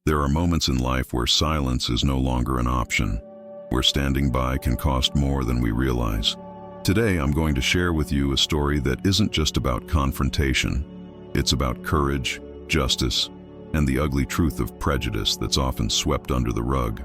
There are moments in life where silence is no longer an option, where standing by can cost more than we realize. Today, I'm going to share with you a story that isn't just about confrontation. It's about courage, justice, and the ugly truth of prejudice that's often swept under the rug.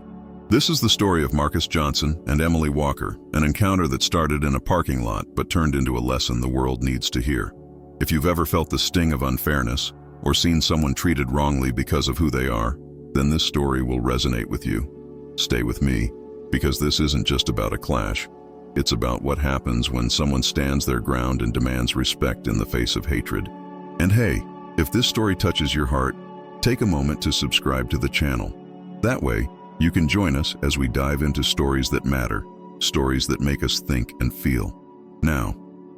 This is the story of Marcus Johnson and Emily Walker, an encounter that started in a parking lot but turned into a lesson the world needs to hear. If you've ever felt the sting of unfairness or seen someone treated wrongly because of who they are, then this story will resonate with you. Stay with me, because this isn't just about a clash. It's about what happens when someone stands their ground and demands respect in the face of hatred. And hey, if this story touches your heart, take a moment to subscribe to the channel. That way, you can join us as we dive into stories that matter, stories that make us think and feel. Now,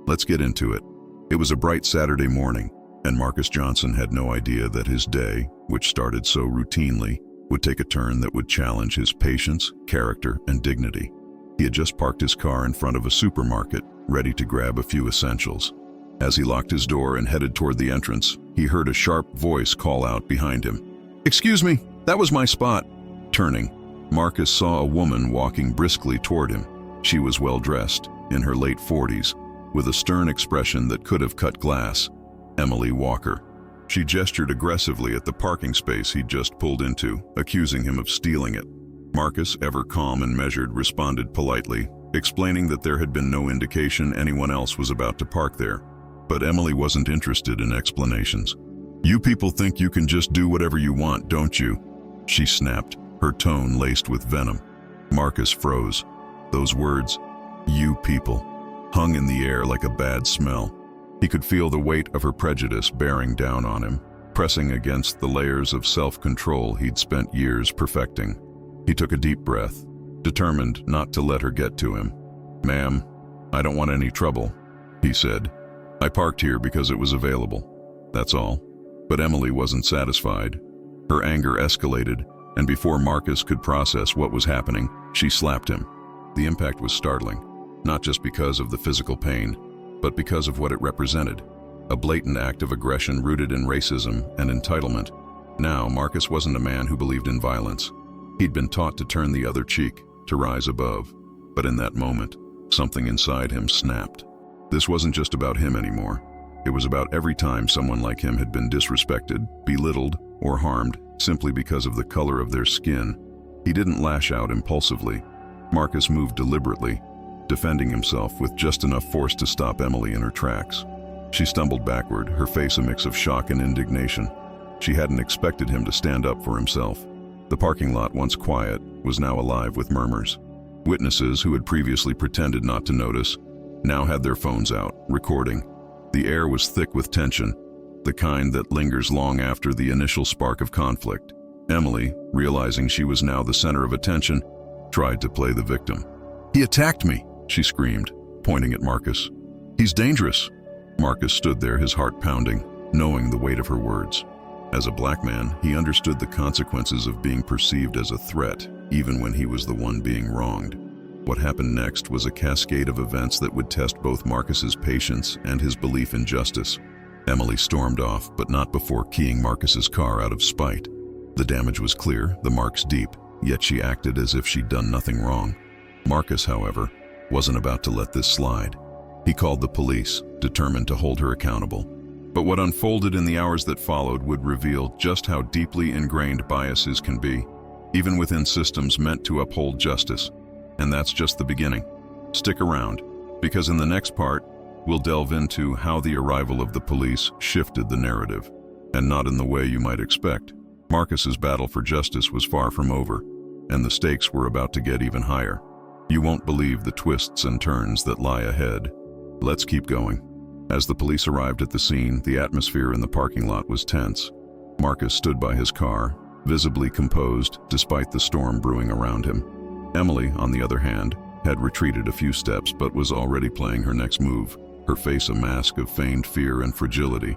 let's get into it. It was a bright Saturday morning, and Marcus Johnson had no idea that his day, which started so routinely, would take a turn that would challenge his patience, character, and dignity. He had just parked his car in front of a supermarket, ready to grab a few essentials. As he locked his door and headed toward the entrance, he heard a sharp voice call out behind him. "Excuse me, that was my spot." Turning, Marcus saw a woman walking briskly toward him. She was well-dressed, in her late 40s, with a stern expression that could have cut glass. Emily Walker. She gestured aggressively at the parking space he'd just pulled into, accusing him of stealing it. Marcus, ever calm and measured, responded politely, explaining that there had been no indication anyone else was about to park there. But Emily wasn't interested in explanations. "You people think you can just do whatever you want, don't you?" she snapped, her tone laced with venom. Marcus froze. Those words, "you people," hung in the air like a bad smell. He could feel the weight of her prejudice bearing down on him, pressing against the layers of self-control he'd spent years perfecting. He took a deep breath, determined not to let her get to him. "Ma'am, I don't want any trouble," he said. "I parked here because it was available. That's all." But Emily wasn't satisfied. Her anger escalated, and before Marcus could process what was happening, she slapped him. The impact was startling, not just because of the physical pain, but because of what it represented. A blatant act of aggression rooted in racism and entitlement. Now, Marcus wasn't a man who believed in violence. He'd been taught to turn the other cheek, to rise above. But in that moment, something inside him snapped. This wasn't just about him anymore. It was about every time someone like him had been disrespected, belittled, or harmed simply because of the color of their skin. He didn't lash out impulsively. Marcus moved deliberately, defending himself with just enough force to stop Emily in her tracks. She stumbled backward, her face a mix of shock and indignation. She hadn't expected him to stand up for himself. The parking lot, once quiet, was now alive with murmurs. Witnesses who had previously pretended not to notice now had their phones out, recording. The air was thick with tension, the kind that lingers long after the initial spark of conflict. Emily, realizing she was now the center of attention, tried to play the victim. "He attacked me," she screamed, pointing at Marcus. "He's dangerous." Marcus stood there, his heart pounding, knowing the weight of her words. As a black man, he understood the consequences of being perceived as a threat, even when he was the one being wronged. What happened next was a cascade of events that would test both Marcus's patience and his belief in justice. Emily stormed off, but not before keying Marcus's car out of spite. The damage was clear, the marks deep, yet she acted as if she'd done nothing wrong. Marcus, however, wasn't about to let this slide. He called the police, determined to hold her accountable. But what unfolded in the hours that followed would reveal just how deeply ingrained biases can be, even within systems meant to uphold justice. And that's just the beginning. Stick around, because in the next part, we'll delve into how the arrival of the police shifted the narrative, and not in the way you might expect. Marcus's battle for justice was far from over, and the stakes were about to get even higher. You won't believe the twists and turns that lie ahead. Let's keep going. As the police arrived at the scene, the atmosphere in the parking lot was tense. Marcus stood by his car, visibly composed despite the storm brewing around him. Emily, on the other hand, had retreated a few steps but was already playing her next move, her face a mask of feigned fear and fragility.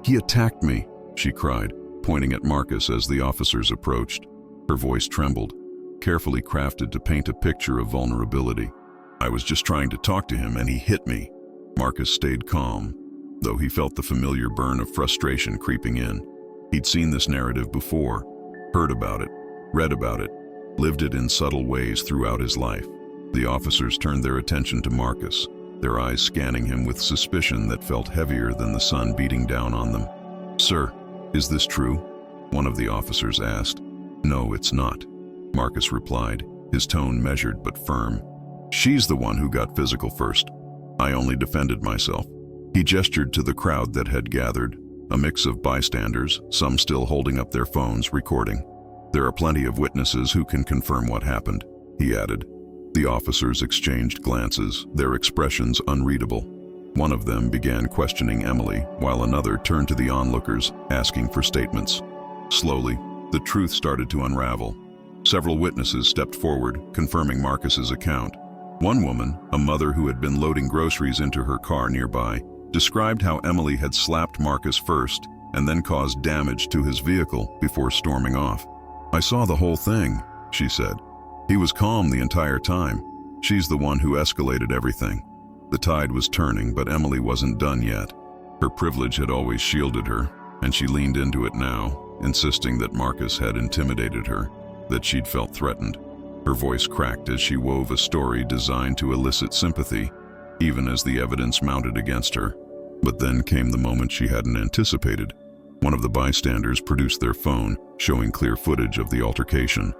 "He attacked me," she cried, pointing at Marcus as the officers approached. Her voice trembled, carefully crafted to paint a picture of vulnerability. "I was just trying to talk to him and he hit me." Marcus stayed calm, though he felt the familiar burn of frustration creeping in. He'd seen this narrative before, heard about it, read about it, lived it in subtle ways throughout his life. The officers turned their attention to Marcus, their eyes scanning him with suspicion that felt heavier than the sun beating down on them. "Sir, is this true?" one of the officers asked. "No, it's not," Marcus replied, his tone measured but firm. "She's the one who got physical first. I only defended myself." He gestured to the crowd that had gathered, a mix of bystanders, some still holding up their phones, recording. "There are plenty of witnesses who can confirm what happened," he added. The officers exchanged glances, their expressions unreadable. One of them began questioning Emily, while another turned to the onlookers, asking for statements. Slowly, the truth started to unravel. Several witnesses stepped forward, confirming Marcus's account. One woman, a mother who had been loading groceries into her car nearby, described how Emily had slapped Marcus first and then caused damage to his vehicle before storming off. "I saw the whole thing," she said. "He was calm the entire time. She's the one who escalated everything." The tide was turning, but Emily wasn't done yet. Her privilege had always shielded her, and she leaned into it now, insisting that Marcus had intimidated her, that she'd felt threatened. Her voice cracked as she wove a story designed to elicit sympathy, even as the evidence mounted against her. But then came the moment she hadn't anticipated. One of the bystanders produced their phone, showing clear footage of the altercation.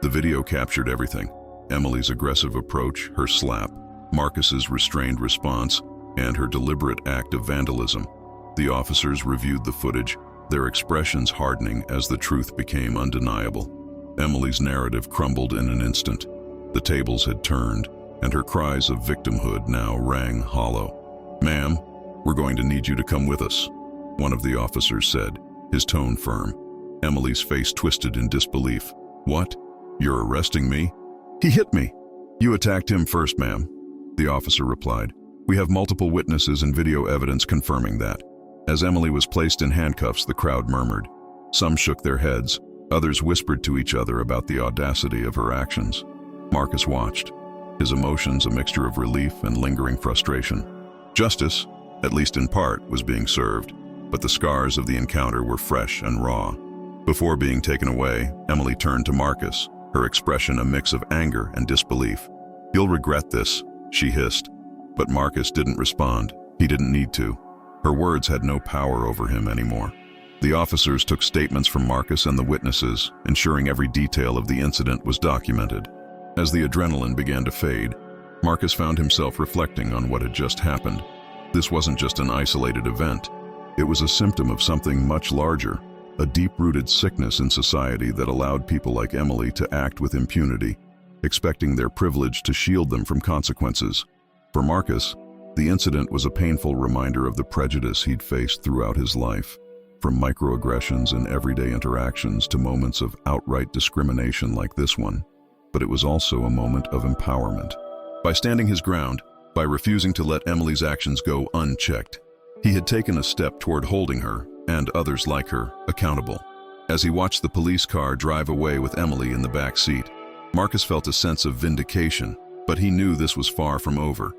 The video captured everything: Emily's aggressive approach, her slap, Marcus's restrained response, and her deliberate act of vandalism. The officers reviewed the footage, their expressions hardening as the truth became undeniable. Emily's narrative crumbled in an instant. The tables had turned, and her cries of victimhood now rang hollow. "Ma'am, we're going to need you to come with us," one of the officers said, his tone firm. Emily's face twisted in disbelief. "What? You're arresting me?" "He hit me." "You attacked him first, ma'am," the officer replied. "We have multiple witnesses and video evidence confirming that." As Emily was placed in handcuffs, the crowd murmured. Some shook their heads, others whispered to each other about the audacity of her actions. Marcus watched, his emotions a mixture of relief and lingering frustration. Justice, at least in part, was being served, but the scars of the encounter were fresh and raw. Before being taken away, Emily turned to Marcus, her expression a mix of anger and disbelief. "You'll regret this," she hissed. But Marcus didn't respond. He didn't need to. Her words had no power over him anymore. The officers took statements from Marcus and the witnesses, ensuring every detail of the incident was documented. As the adrenaline began to fade, Marcus found himself reflecting on what had just happened. This wasn't just an isolated event. It was a symptom of something much larger, a deep-rooted sickness in society that allowed people like Emily to act with impunity, expecting their privilege to shield them from consequences. For Marcus, the incident was a painful reminder of the prejudice he'd faced throughout his life, from microaggressions and everyday interactions to moments of outright discrimination like this one. But it was also a moment of empowerment. By standing his ground, by refusing to let Emily's actions go unchecked, he had taken a step toward holding her, and others like her, accountable. As he watched the police car drive away with Emily in the back seat, Marcus felt a sense of vindication, but he knew this was far from over.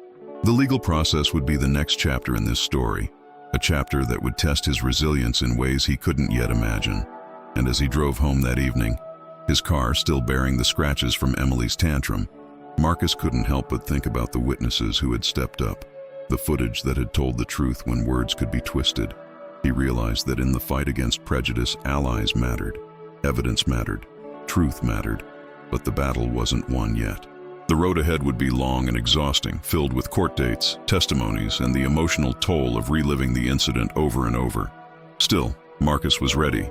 The legal process would be the next chapter in this story, a chapter that would test his resilience in ways he couldn't yet imagine. And as he drove home that evening, his car still bearing the scratches from Emily's tantrum, Marcus couldn't help but think about the witnesses who had stepped up, the footage that had told the truth when words could be twisted. He realized that in the fight against prejudice, allies mattered, evidence mattered, truth mattered, but the battle wasn't won yet. The road ahead would be long and exhausting, filled with court dates, testimonies, and the emotional toll of reliving the incident over and over. Still, Marcus was ready.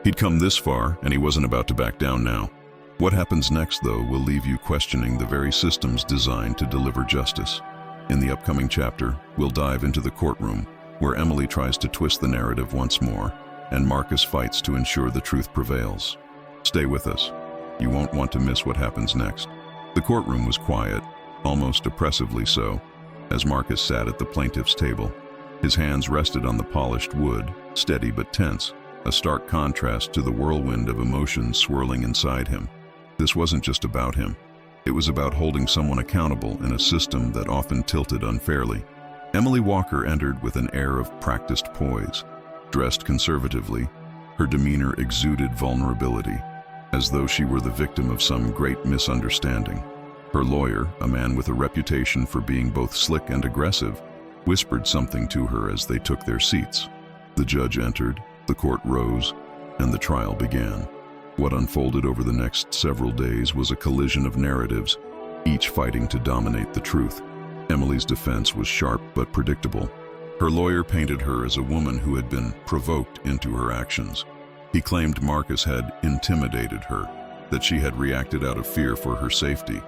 He'd come this far, and he wasn't about to back down now. What happens next, though, will leave you questioning the very systems designed to deliver justice. In the upcoming chapter, we'll dive into the courtroom, where Emily tries to twist the narrative once more, and Marcus fights to ensure the truth prevails. Stay with us. You won't want to miss what happens next. The courtroom was quiet, almost oppressively so, as Marcus sat at the plaintiff's table. His hands rested on the polished wood, steady but tense, a stark contrast to the whirlwind of emotions swirling inside him. This wasn't just about him. It was about holding someone accountable in a system that often tilted unfairly. Emily Walker entered with an air of practiced poise. Dressed conservatively, her demeanor exuded vulnerability, as though she were the victim of some great misunderstanding. Her lawyer, a man with a reputation for being both slick and aggressive, whispered something to her as they took their seats. The judge entered, the court rose, and the trial began. What unfolded over the next several days was a collision of narratives, each fighting to dominate the truth. Emily's defense was sharp but predictable. Her lawyer painted her as a woman who had been provoked into her actions. He claimed Marcus had intimidated her, that she had reacted out of fear for her safety.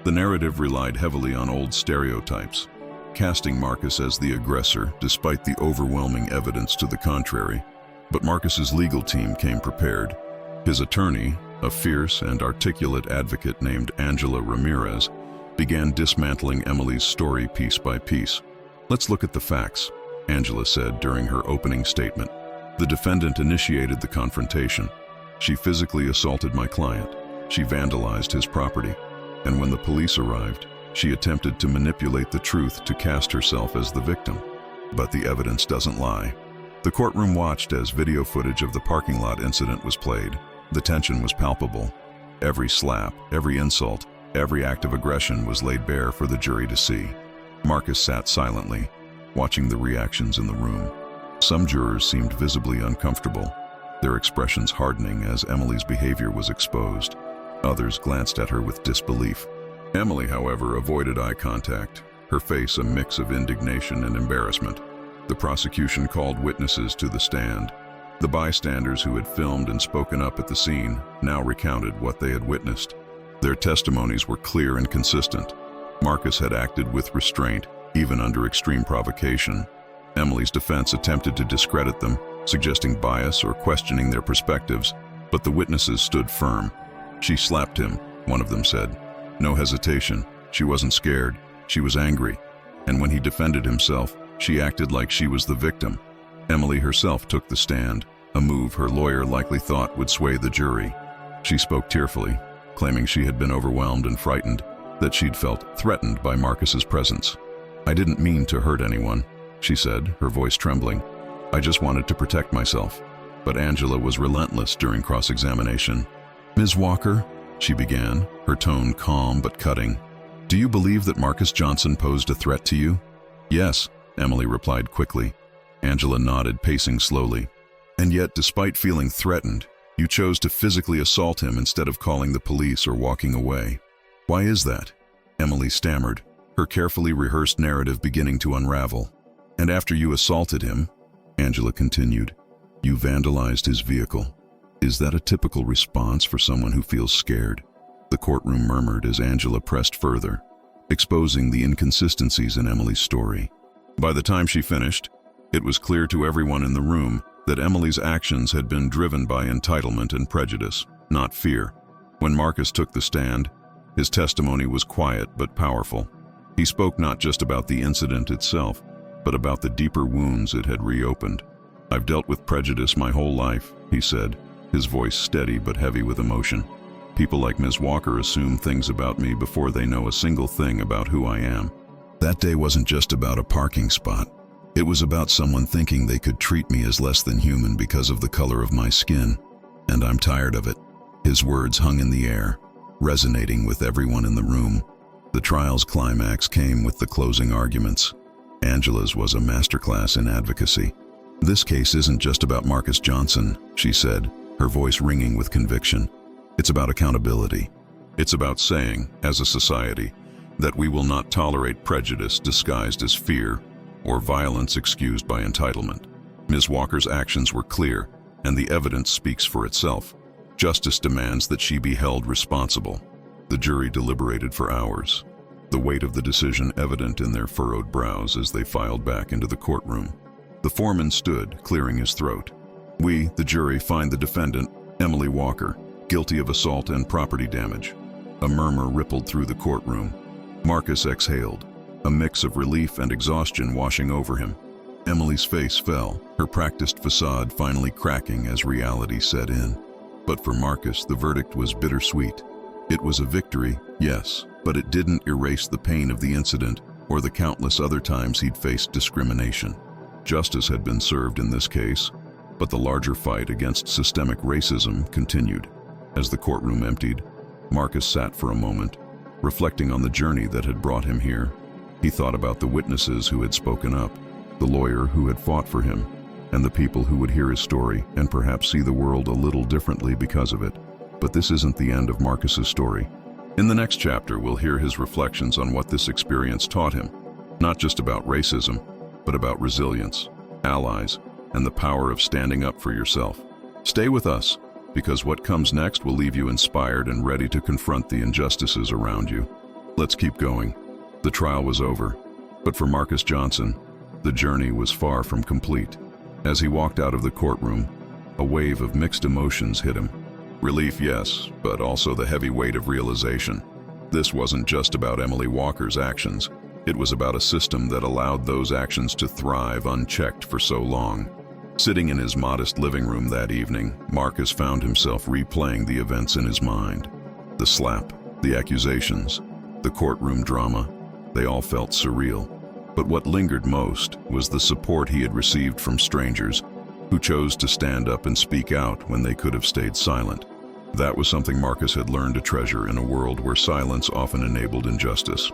The narrative relied heavily on old stereotypes, casting Marcus as the aggressor despite the overwhelming evidence to the contrary. But Marcus's legal team came prepared. His attorney, a fierce and articulate advocate named Angela Ramirez, began dismantling Emily's story piece by piece. "Let's look at the facts," Angela said during her opening statement. "The defendant initiated the confrontation. She physically assaulted my client. She vandalized his property. And when the police arrived, she attempted to manipulate the truth to cast herself as the victim. But the evidence doesn't lie." The courtroom watched as video footage of the parking lot incident was played. The tension was palpable. Every slap, every insult, every act of aggression was laid bare for the jury to see. Marcus sat silently, watching the reactions in the room. Some jurors seemed visibly uncomfortable, their expressions hardening as Emily's behavior was exposed. Others glanced at her with disbelief. Emily, however, avoided eye contact, her face a mix of indignation and embarrassment. The prosecution called witnesses to the stand. The bystanders who had filmed and spoken up at the scene now recounted what they had witnessed. Their testimonies were clear and consistent. Marcus had acted with restraint, even under extreme provocation. Emily's defense attempted to discredit them, suggesting bias or questioning their perspectives, but the witnesses stood firm. "She slapped him," one of them said. "No hesitation. She wasn't scared. She was angry. And when he defended himself, she acted like she was the victim." Emily herself took the stand, a move her lawyer likely thought would sway the jury. She spoke tearfully, claiming she had been overwhelmed and frightened, that she'd felt threatened by Marcus's presence. "I didn't mean to hurt anyone," she said, her voice trembling. "I just wanted to protect myself." But Angela was relentless during cross-examination. "Ms. Walker," she began, her tone calm but cutting, "do you believe that Marcus Johnson posed a threat to you?" "Yes," Emily replied quickly. Angela nodded, pacing slowly. "And yet, despite feeling threatened, you chose to physically assault him instead of calling the police or walking away. Why is that?" Emily stammered, her carefully rehearsed narrative beginning to unravel. "And after you assaulted him," Angela continued, "you vandalized his vehicle. Is that a typical response for someone who feels scared?" The courtroom murmured as Angela pressed further, exposing the inconsistencies in Emily's story. By the time she finished, it was clear to everyone in the room that Emily's actions had been driven by entitlement and prejudice, not fear. When Marcus took the stand, his testimony was quiet but powerful. He spoke not just about the incident itself, but about the deeper wounds it had reopened. "I've dealt with prejudice my whole life," he said, his voice steady but heavy with emotion. "People like Ms. Walker assume things about me before they know a single thing about who I am. That day wasn't just about a parking spot. It was about someone thinking they could treat me as less than human because of the color of my skin. And I'm tired of it." His words hung in the air, resonating with everyone in the room. The trial's climax came with the closing arguments. Angela's was a masterclass in advocacy. "This case isn't just about Marcus Johnson," she said, her voice ringing with conviction. "It's about accountability. It's about saying, as a society, that we will not tolerate prejudice disguised as fear or violence excused by entitlement." Ms. Walker's actions were clear, and the evidence speaks for itself. Justice demands that she be held responsible. The jury deliberated for hours, the weight of the decision evident in their furrowed brows as they filed back into the courtroom. The foreman stood, clearing his throat. "We, the jury, find the defendant, Emily Walker, guilty of assault and property damage." A murmur rippled through the courtroom. Marcus exhaled, a mix of relief and exhaustion washing over him. Emily's face fell, her practiced facade finally cracking as reality set in. But for Marcus, the verdict was bittersweet. It was a victory, yes, but it didn't erase the pain of the incident or the countless other times he'd faced discrimination. Justice had been served in this case, but the larger fight against systemic racism continued. As the courtroom emptied, Marcus sat for a moment, reflecting on the journey that had brought him here. He thought about the witnesses who had spoken up, the lawyer who had fought for him, and the people who would hear his story and perhaps see the world a little differently because of it. But this isn't the end of Marcus's story. In the next chapter, we'll hear his reflections on what this experience taught him, not just about racism, but about resilience, allies, and the power of standing up for yourself. Stay with us, because what comes next will leave you inspired and ready to confront the injustices around you. Let's keep going. The trial was over, but for Marcus Johnson, the journey was far from complete. As he walked out of the courtroom, a wave of mixed emotions hit him. Relief, yes, but also the heavy weight of realization. This wasn't just about Emily Walker's actions. It was about a system that allowed those actions to thrive unchecked for so long. Sitting in his modest living room that evening, Marcus found himself replaying the events in his mind. The slap, the accusations, the courtroom drama, they all felt surreal. But what lingered most was the support he had received from strangers who chose to stand up and speak out when they could have stayed silent. That was something Marcus had learned to treasure in a world where silence often enabled injustice.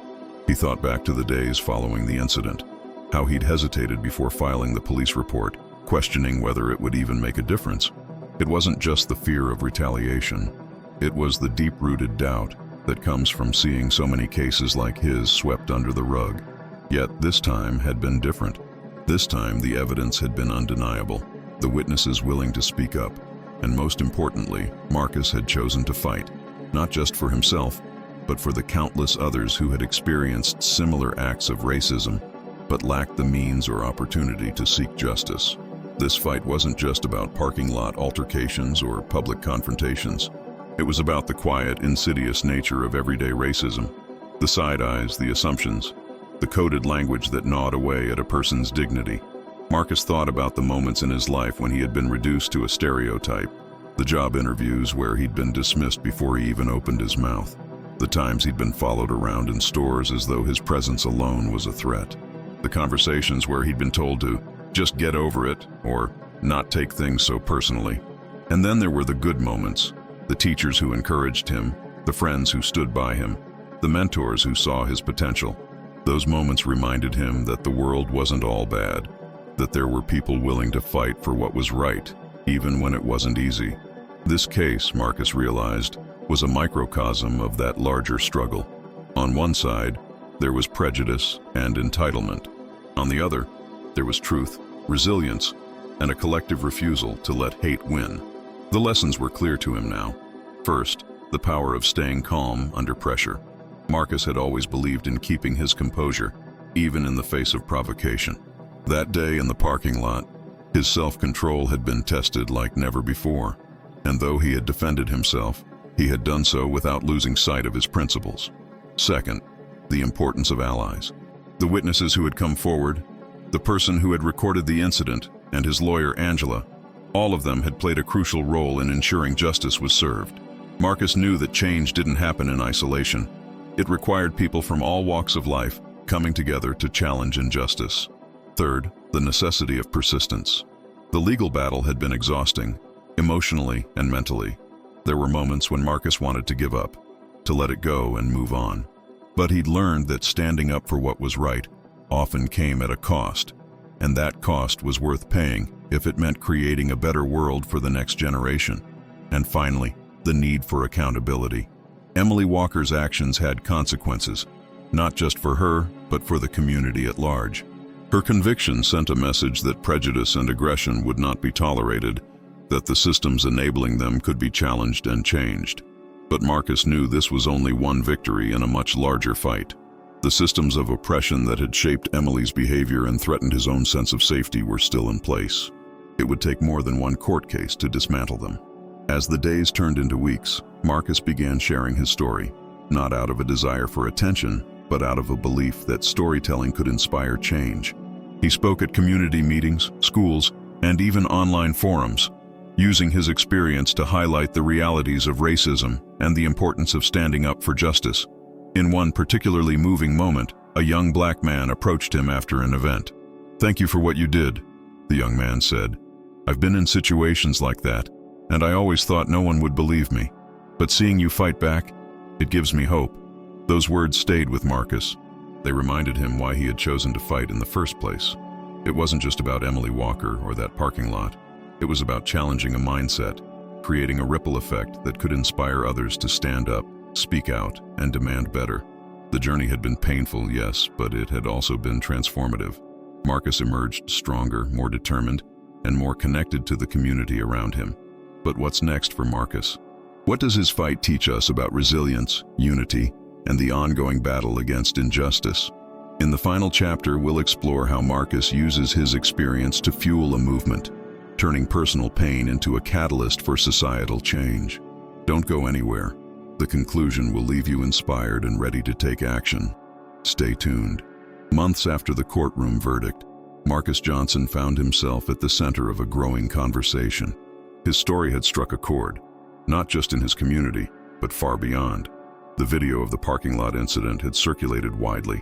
He thought back to the days following the incident, how he'd hesitated before filing the police report, questioning whether it would even make a difference. It wasn't just the fear of retaliation. It was the deep-rooted doubt that comes from seeing so many cases like his swept under the rug. Yet this time had been different. This time the evidence had been undeniable, the witnesses willing to speak up, and most importantly, Marcus had chosen to fight, not just for himself, but for the countless others who had experienced similar acts of racism, but lacked the means or opportunity to seek justice. This fight wasn't just about parking lot altercations or public confrontations. It was about the quiet, insidious nature of everyday racism, the side eyes, the assumptions, the coded language that gnawed away at a person's dignity. Marcus thought about the moments in his life when he had been reduced to a stereotype, the job interviews where he'd been dismissed before he even opened his mouth, the times he'd been followed around in stores as though his presence alone was a threat, the conversations where he'd been told to just get over it or not take things so personally. And then there were the good moments, the teachers who encouraged him, the friends who stood by him, the mentors who saw his potential. Those moments reminded him that the world wasn't all bad, that there were people willing to fight for what was right, even when it wasn't easy. This case, Marcus realized, was a microcosm of that larger struggle. On one side, there was prejudice and entitlement. On the other, there was truth, resilience, and a collective refusal to let hate win. The lessons were clear to him now. First, the power of staying calm under pressure. Marcus had always believed in keeping his composure, even in the face of provocation. That day in the parking lot, his self-control had been tested like never before, and though he had defended himself, he had done so without losing sight of his principles. Second, the importance of allies. The witnesses who had come forward, the person who had recorded the incident, and his lawyer Angela, all of them had played a crucial role in ensuring justice was served. Marcus knew that change didn't happen in isolation. It required people from all walks of life coming together to challenge injustice. Third, the necessity of persistence. The legal battle had been exhausting, emotionally and mentally. There were moments when Marcus wanted to give up, to let it go and move on. But he'd learned that standing up for what was right often came at a cost, and that cost was worth paying if it meant creating a better world for the next generation. And finally, the need for accountability. Emily Walker's actions had consequences, not just for her, but for the community at large. Her conviction sent a message that prejudice and aggression would not be tolerated, that the systems enabling them could be challenged and changed. But Marcus knew this was only one victory in a much larger fight. The systems of oppression that had shaped Emily's behavior and threatened his own sense of safety were still in place. It would take more than one court case to dismantle them. As the days turned into weeks, Marcus began sharing his story, not out of a desire for attention, but out of a belief that storytelling could inspire change. He spoke at community meetings, schools, and even online forums, using his experience to highlight the realities of racism and the importance of standing up for justice. In one particularly moving moment, a young black man approached him after an event. "Thank you for what you did," the young man said. "I've been in situations like that, and I always thought no one would believe me. But seeing you fight back, it gives me hope." Those words stayed with Marcus. They reminded him why he had chosen to fight in the first place. It wasn't just about Emily Walker or that parking lot. It was about challenging a mindset, creating a ripple effect that could inspire others to stand up, speak out, and demand better. The journey had been painful, yes, but it had also been transformative. Marcus emerged stronger, more determined, and more connected to the community around him. But what's next for Marcus? What does his fight teach us about resilience, unity, and the ongoing battle against injustice? In the final chapter, we'll explore how Marcus uses his experience to fuel a movement, turning personal pain into a catalyst for societal change. Don't go anywhere. The conclusion will leave you inspired and ready to take action. Stay tuned. Months after the courtroom verdict, Marcus Johnson found himself at the center of a growing conversation. His story had struck a chord, not just in his community, but far beyond. The video of the parking lot incident had circulated widely,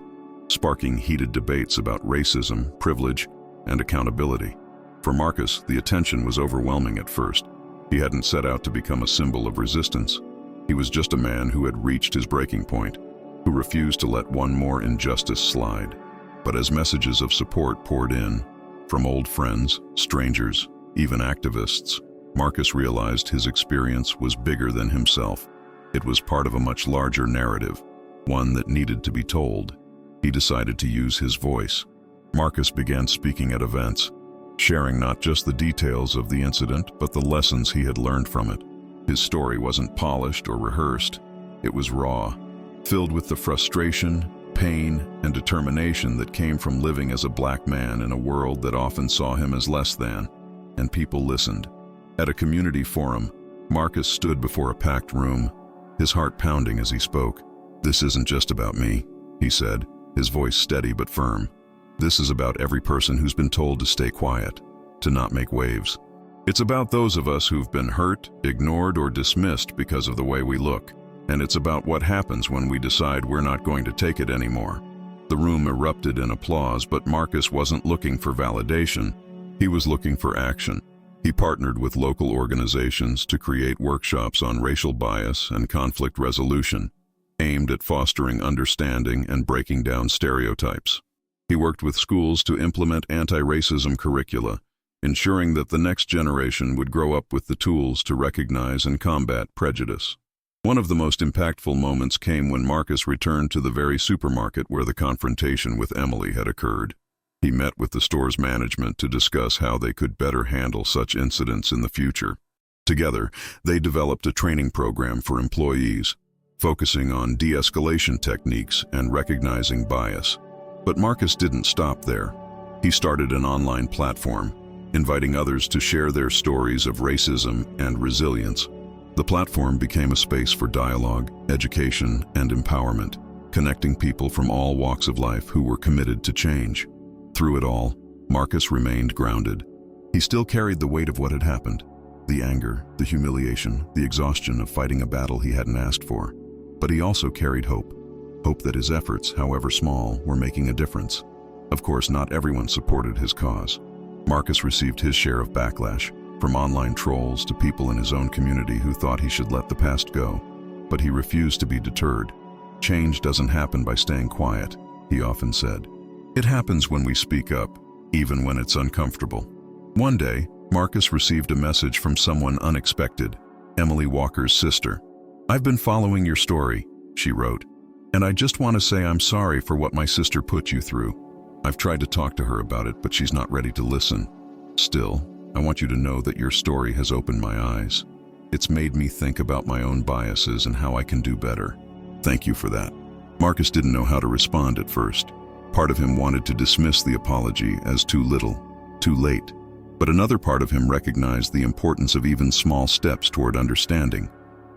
sparking heated debates about racism, privilege, and accountability. For Marcus, the attention was overwhelming at first. He hadn't set out to become a symbol of resistance. He was just a man who had reached his breaking point, who refused to let one more injustice slide. But as messages of support poured in, from old friends, strangers, even activists, Marcus realized his experience was bigger than himself. It was part of a much larger narrative, one that needed to be told. He decided to use his voice. Marcus began speaking at events, sharing not just the details of the incident, but the lessons he had learned from it. His story wasn't polished or rehearsed. It was raw, filled with the frustration, pain, and determination that came from living as a black man in a world that often saw him as less than, and people listened. At a community forum, Marcus stood before a packed room, his heart pounding as he spoke. "This isn't just about me," he said, his voice steady but firm. "This is about every person who's been told to stay quiet, to not make waves. It's about those of us who've been hurt, ignored, or dismissed because of the way we look. And it's about what happens when we decide we're not going to take it anymore." The room erupted in applause, but Marcus wasn't looking for validation. He was looking for action. He partnered with local organizations to create workshops on racial bias and conflict resolution, aimed at fostering understanding and breaking down stereotypes. He worked with schools to implement anti-racism curricula, ensuring that the next generation would grow up with the tools to recognize and combat prejudice. One of the most impactful moments came when Marcus returned to the very supermarket where the confrontation with Emily had occurred. He met with the store's management to discuss how they could better handle such incidents in the future. Together, they developed a training program for employees, focusing on de-escalation techniques and recognizing bias. But Marcus didn't stop there. He started an online platform, inviting others to share their stories of racism and resilience. The platform became a space for dialogue, education, and empowerment, connecting people from all walks of life who were committed to change. Through it all, Marcus remained grounded. He still carried the weight of what had happened, the anger, the humiliation, the exhaustion of fighting a battle he hadn't asked for. But he also carried hope that his efforts, however small, were making a difference. Of course, not everyone supported his cause. Marcus received his share of backlash, from online trolls to people in his own community who thought he should let the past go. But he refused to be deterred. "Change doesn't happen by staying quiet," he often said. "It happens when we speak up, even when it's uncomfortable." One day, Marcus received a message from someone unexpected, Emily Walker's sister. "I've been following your story," she wrote, "and I just want to say I'm sorry for what my sister put you through. I've tried to talk to her about it, but she's not ready to listen. Still, I want you to know that your story has opened my eyes. It's made me think about my own biases and how I can do better. Thank you for that." Marcus didn't know how to respond at first. Part of him wanted to dismiss the apology as too little, too late. But another part of him recognized the importance of even small steps toward understanding.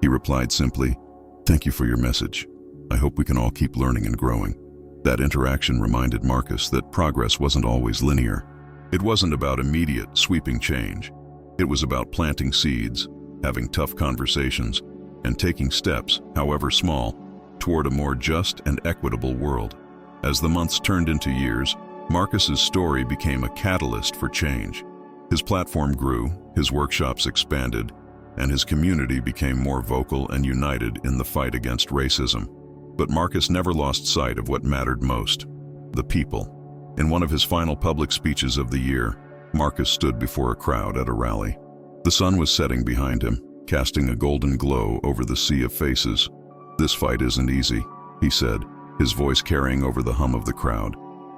He replied simply, "Thank you for your message. I hope we can all keep learning and growing." That interaction reminded Marcus that progress wasn't always linear. It wasn't about immediate, sweeping change. It was about planting seeds, having tough conversations, and taking steps, however small, toward a more just and equitable world. As the months turned into years, Marcus's story became a catalyst for change. His platform grew, his workshops expanded, and his community became more vocal and united in the fight against racism. But Marcus never lost sight of what mattered most: the people. In one of his final public speeches of the year, Marcus stood before a crowd at a rally. The sun was setting behind him, casting a golden glow over the sea of faces. "This fight isn't easy," he said, his voice carrying over the hum of the crowd.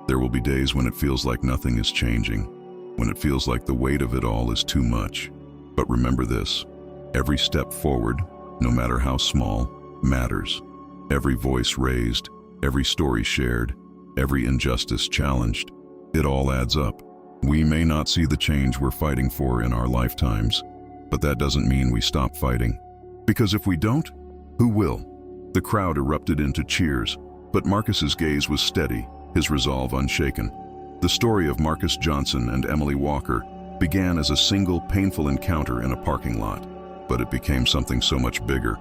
"There will be days when it feels like nothing is changing, when it feels like the weight of it all is too much. But remember this: every step forward, no matter how small, matters. Every voice raised, every story shared, every injustice challenged, it all adds up. We may not see the change we're fighting for in our lifetimes, but that doesn't mean we stop fighting. Because if we don't, who will?" The crowd erupted into cheers, but Marcus's gaze was steady, his resolve unshaken. The story of Marcus Johnson and Emily Walker began as a single painful encounter in a parking lot, but it became something so much bigger,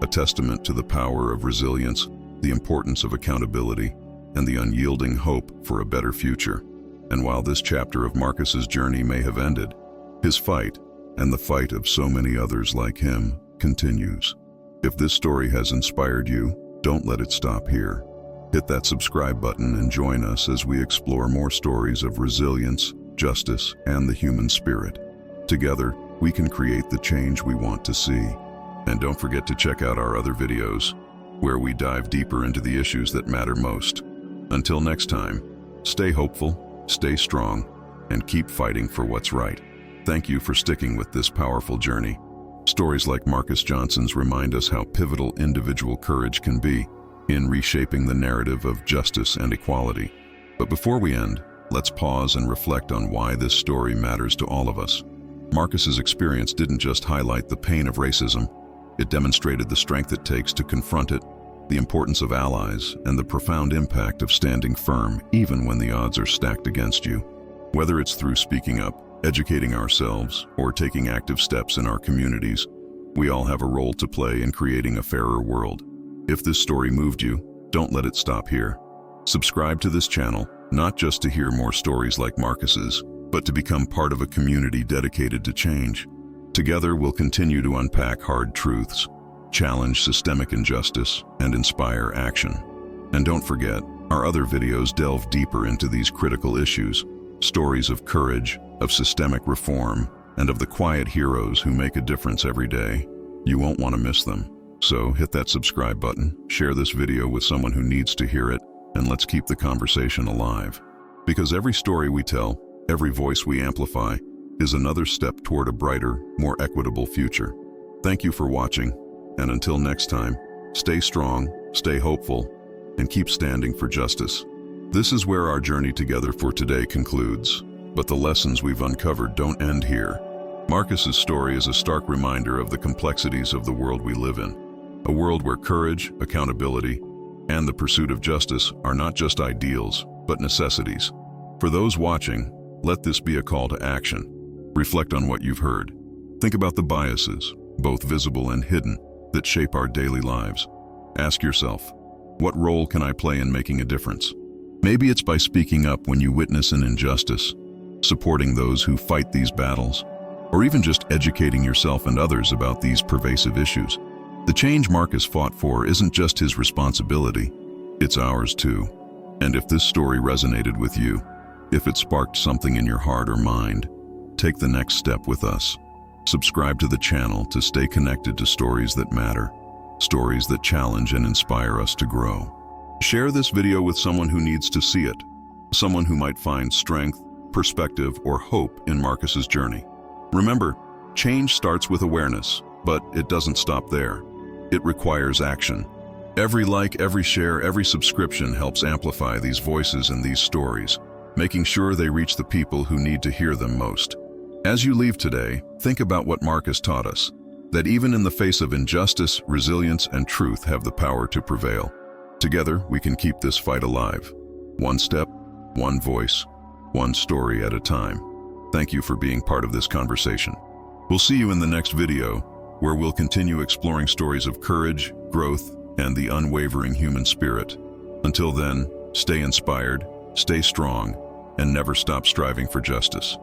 a testament to the power of resilience, the importance of accountability, and the unyielding hope for a better future. And while this chapter of Marcus's journey may have ended, his fight, and the fight of so many others like him, continues. If this story has inspired you, don't let it stop here. Hit that subscribe button and join us as we explore more stories of resilience, justice, and the human spirit. Together, we can create the change we want to see. And don't forget to check out our other videos, where we dive deeper into the issues that matter most. Until next time, stay hopeful, stay strong, and keep fighting for what's right. Thank you for sticking with this powerful journey. Stories like Marcus Johnson's remind us how pivotal individual courage can be in reshaping the narrative of justice and equality. But before we end, let's pause and reflect on why this story matters to all of us. Marcus's experience didn't just highlight the pain of racism, it demonstrated the strength it takes to confront it, the importance of allies, and the profound impact of standing firm even when the odds are stacked against you. Whether it's through speaking up, educating ourselves, or taking active steps in our communities, we all have a role to play in creating a fairer world. If this story moved you, don't let it stop here. Subscribe to this channel, not just to hear more stories like Marcus's, but to become part of a community dedicated to change. Together, we'll continue to unpack hard truths, challenge systemic injustice, and inspire action. And don't forget, our other videos delve deeper into these critical issues, stories of courage, of systemic reform, and of the quiet heroes who make a difference every day. You won't want to miss them. So hit that subscribe button, share this video with someone who needs to hear it, and let's keep the conversation alive. Because every story we tell, every voice we amplify, is another step toward a brighter, more equitable future. Thank you for watching, and until next time, stay strong, stay hopeful, and keep standing for justice. This is where our journey together for today concludes, but the lessons we've uncovered don't end here. Marcus's story is a stark reminder of the complexities of the world we live in, a world where courage, accountability, and the pursuit of justice are not just ideals, but necessities. For those watching, let this be a call to action. Reflect on what you've heard. Think about the biases, both visible and hidden, that shape our daily lives. Ask yourself, what role can I play in making a difference? Maybe it's by speaking up when you witness an injustice, supporting those who fight these battles, or even just educating yourself and others about these pervasive issues. The change Marcus fought for isn't just his responsibility, it's ours too. And if this story resonated with you, if it sparked something in your heart or mind, take the next step with us. Subscribe to the channel to stay connected to stories that matter, stories that challenge and inspire us to grow. Share this video with someone who needs to see it, someone who might find strength, perspective, or hope in Marcus's journey. Remember, change starts with awareness, but it doesn't stop there. It requires action. Every like, every share, every subscription helps amplify these voices and these stories, making sure they reach the people who need to hear them most. As you leave today, think about what Marcus taught us, that even in the face of injustice, resilience and truth have the power to prevail. Together, we can keep this fight alive. One step, one voice, one story at a time. Thank you for being part of this conversation. We'll see you in the next video, where we'll continue exploring stories of courage, growth, and the unwavering human spirit. Until then, stay inspired, stay strong, and never stop striving for justice.